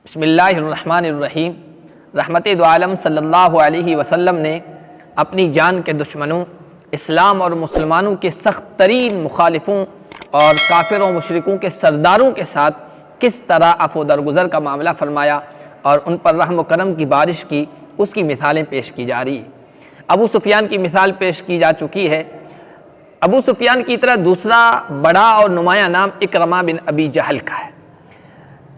بسم اللہ الرحمن الرحیم۔ رحمت دو عالم صلی اللہ علیہ وسلم نے اپنی جان کے دشمنوں، اسلام اور مسلمانوں کے سخت ترین مخالفوں اور کافروں مشرکوں کے سرداروں کے ساتھ کس طرح عفو درگزر کا معاملہ فرمایا اور ان پر رحم و کرم کی بارش کی، اس کی مثالیں پیش کی جا رہی ہیں۔ ابو سفیان کی مثال پیش کی جا چکی ہے۔ ابو سفیان کی طرح دوسرا بڑا اور نمایاں نام اکرمہ بن ابی جہل کا ہے۔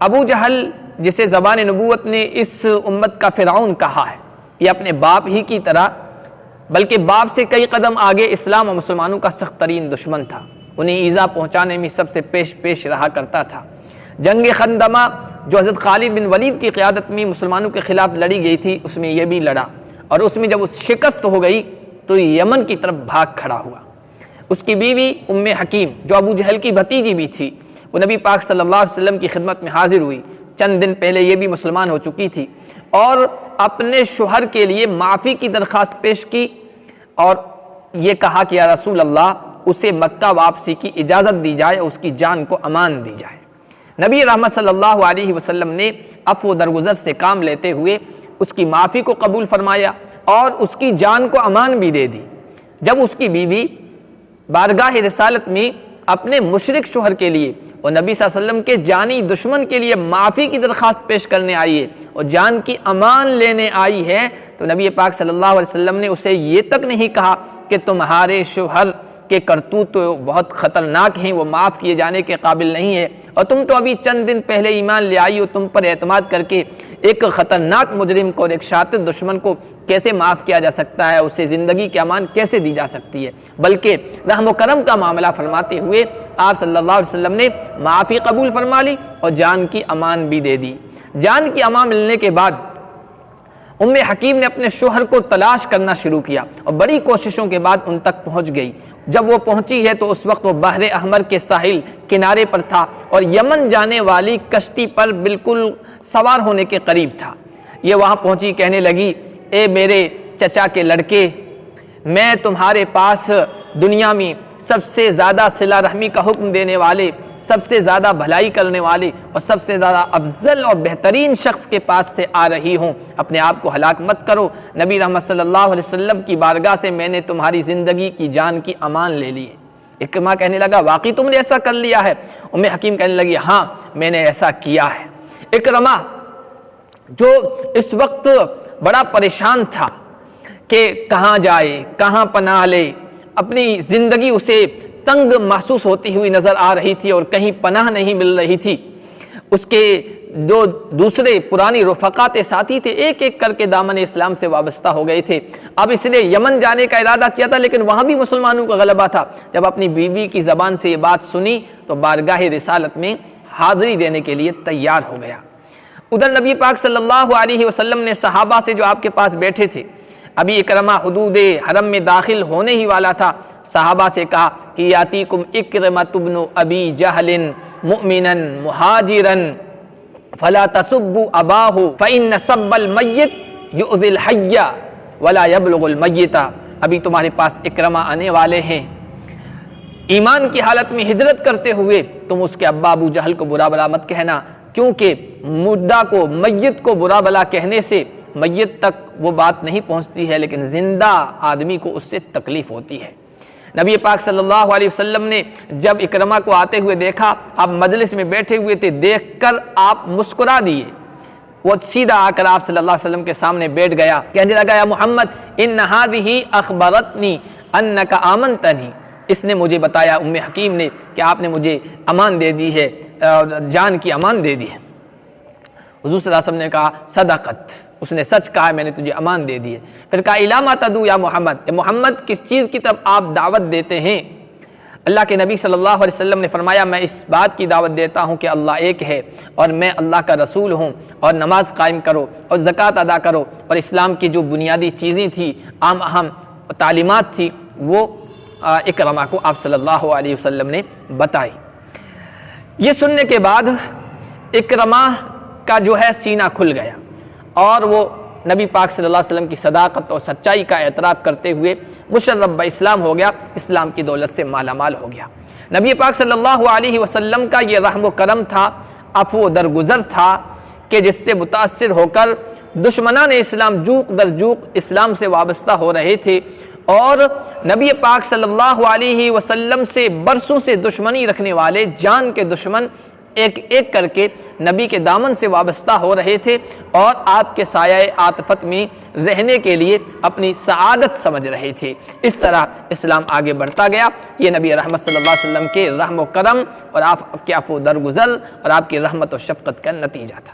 ابو جہل جسے زبان نبوت نے اس امت کا فرعون کہا ہے، یہ اپنے باپ ہی کی طرح بلکہ باپ سے کئی قدم آگے اسلام و مسلمانوں کا سخت ترین دشمن تھا۔ انہیں ایذا پہنچانے میں سب سے پیش رہا کرتا تھا۔ جنگ خندمہ جو حضرت خالد بن ولید کی قیادت میں مسلمانوں کے خلاف لڑی گئی تھی، اس میں یہ بھی لڑا، اور اس میں جب اس شکست ہو گئی تو یمن کی طرف بھاگ کھڑا ہوا۔ اس کی بیوی ام حکیم جو ابو جہل کی بھتیجی بھی تھی، وہ نبی پاک صلی اللہ علیہ وسلم کی خدمت میں حاضر ہوئی۔ چند دن پہلے یہ بھی مسلمان ہو چکی تھی اور اپنے شوہر کے لیے معافی کی درخواست پیش کی اور یہ کہا کہ یا رسول اللہ، اسے مکہ واپسی کی اجازت دی جائے، اس کی جان کو امان دی جائے۔ نبی رحمت صلی اللہ علیہ وسلم نے عفو درگزر سے کام لیتے ہوئے اس کی معافی کو قبول فرمایا اور اس کی جان کو امان بھی دے دی۔ جب اس کی بیوی بارگاہ رسالت میں اپنے مشرک شوہر کے لیے اور نبی صلی اللہ علیہ وسلم کے جانی دشمن کے لیے معافی کی درخواست پیش کرنے آئی ہے اور جان کی امان لینے آئی ہے، تو نبی پاک صلی اللہ علیہ وسلم نے اسے یہ تک نہیں کہا کہ تمہارے شوہر کے کرتوت تو بہت خطرناک ہیں، وہ معاف کیے جانے کے قابل نہیں ہے، اور تم تو ابھی چند دن پہلے ایمان لے آئی ہو، تم پر اعتماد کر کے ایک خطرناک مجرم کو اور ایک شاطر دشمن کو کیسے معاف کیا جا سکتا ہے، اسے زندگی کی امان کیسے دی جا سکتی ہے؟ بلکہ رحم و کرم کا معاملہ فرماتے ہوئے آپ صلی اللہ علیہ وسلم نے معافی قبول فرما لی اور جان کی امان بھی دے دی۔ جان کی امان ملنے کے بعد ام حکیم نے اپنے شوہر کو تلاش کرنا شروع کیا اور بڑی کوششوں کے بعد ان تک پہنچ گئی۔ جب وہ پہنچی ہے تو اس وقت وہ بحر احمر کے ساحل کنارے پر تھا اور یمن جانے والی کشتی پر بالکل سوار ہونے کے قریب تھا۔ یہ وہاں پہنچی، کہنے لگی، اے میرے چچا کے لڑکے، میں تمہارے پاس دنیا میں سب سے زیادہ صلہ رحمی کا حکم دینے والے، سب سے زیادہ بھلائی کرنے والے اور سب سے زیادہ افضل اور بہترین شخص کے پاس سے آ رہی ہوں، اپنے آپ کو ہلاک مت کرو۔ نبی رحمت صلی اللہ علیہ وسلم کی بارگاہ سے میں نے تمہاری زندگی کی جان کی امان لے لی ہے۔ اکرمہ کہنے لگا، واقعی تم نے ایسا کر لیا ہے؟ ام حکیم کہنے لگی، ہاں میں نے ایسا کیا ہے۔ اکرمہ جو اس وقت بڑا پریشان تھا کہ کہاں جائے، کہاں پناہ لے، اپنی زندگی اسے تنگ محسوس ہوتی ہوئی نظر آ رہی تھی اور کہیں پناہ نہیں مل رہی تھی۔ اس کے جو دوسرے پرانی رفقات ساتھی تھے، ایک ایک کر کے دامن اسلام سے وابستہ ہو گئے تھے۔ اب اس نے یمن جانے کا ارادہ کیا تھا، لیکن وہاں بھی مسلمانوں کا غلبہ تھا۔ جب اپنی بیوی کی زبان سے یہ بات سنی تو بارگاہ رسالت میں حاضری دینے کے لیے تیار ہو گیا۔ ادھر نبی پاک صلی اللہ علیہ وسلم نے صحابہ سے جو آپ کے پاس بیٹھے تھے، ابھی اکرمہ حدود حرم میں داخل ہونے ہی والا تھا، صحابہ سے کہا کہ یاتیکم اکرمۃ بن ابی جہل مؤمنا مہاجرا فلا تسبوا اباہ فان سب المیت یؤذی الحی ولا یبلغ المیت۔ ابھی تمہارے پاس اکرمہ آنے والے ہیں، ایمان کی حالت میں ہجرت کرتے ہوئے تم اس کے ابا ابو جہل کو برا بلا مت کہنا، کیونکہ مردہ کو، میت کو برا بلا کہنے سے میت تک وہ بات نہیں پہنچتی ہے، لیکن زندہ آدمی کو اس سے تکلیف ہوتی ہے۔ نبی پاک صلی اللہ علیہ وسلم نے جب اکرمہ کو آتے ہوئے دیکھا، آپ مجلس میں بیٹھے ہوئے تھے، دیکھ کر آپ مسکرا دیے۔ وہ سیدھا آ کر آپ صلی اللہ علیہ وسلم کے سامنے بیٹھ گیا، کہنے لگا، یا محمد ان هذه اخبرتنی انک آمنتنی، اس نے مجھے بتایا، ام حکیم نے، کہ آپ نے مجھے امان دے دی ہے، جان کی امان دے دی ہے۔ حضور صلی اللہ علیہ وسلم نے کہا، صدقت، اس نے سچ کہا، میں نے تجھے امان دے دی ہے۔ پھر کہا، الی ما تدعو یا محمد، اے محمد کس چیز کی طرف آپ دعوت دیتے ہیں؟ اللہ کے نبی صلی اللہ علیہ وسلم نے فرمایا، میں اس بات کی دعوت دیتا ہوں کہ اللہ ایک ہے اور میں اللہ کا رسول ہوں، اور نماز قائم کرو اور زکوٰۃ ادا کرو، اور اسلام کی جو بنیادی چیزیں تھیں، عام اہم تعلیمات تھی، وہ اکرمہ کو آپ صلی اللہ علیہ وسلم نے بتائی۔ یہ سننے کے بعد اکرمہ کا جو ہے سینہ کھل گیا اور وہ نبی پاک صلی اللہ علیہ وسلم کی صداقت اور سچائی کا اعتراف کرتے ہوئے مشرف اسلام ہو گیا، اسلام کی دولت سے مالا مال ہو گیا۔ نبی پاک صلی اللہ علیہ وسلم کا یہ رحم و کرم تھا، عفو و درگزر تھا کہ جس سے متاثر ہو کر دشمنان اسلام جوق در جوق اسلام سے وابستہ ہو رہے تھے، اور نبی پاک صلی اللہ علیہ وسلم سے برسوں سے دشمنی رکھنے والے جان کے دشمن ایک ایک کر کے نبی کے دامن سے وابستہ ہو رہے تھے، اور آپ کے سایہ عاطفت میں رہنے کے لیے اپنی سعادت سمجھ رہے تھے۔ اس طرح اسلام آگے بڑھتا گیا۔ یہ نبی رحمت صلی اللہ علیہ وسلم کے رحم و کرم اور آپ کے عفو درگزر اور آپ کی رحمت و شفقت کا نتیجہ تھا۔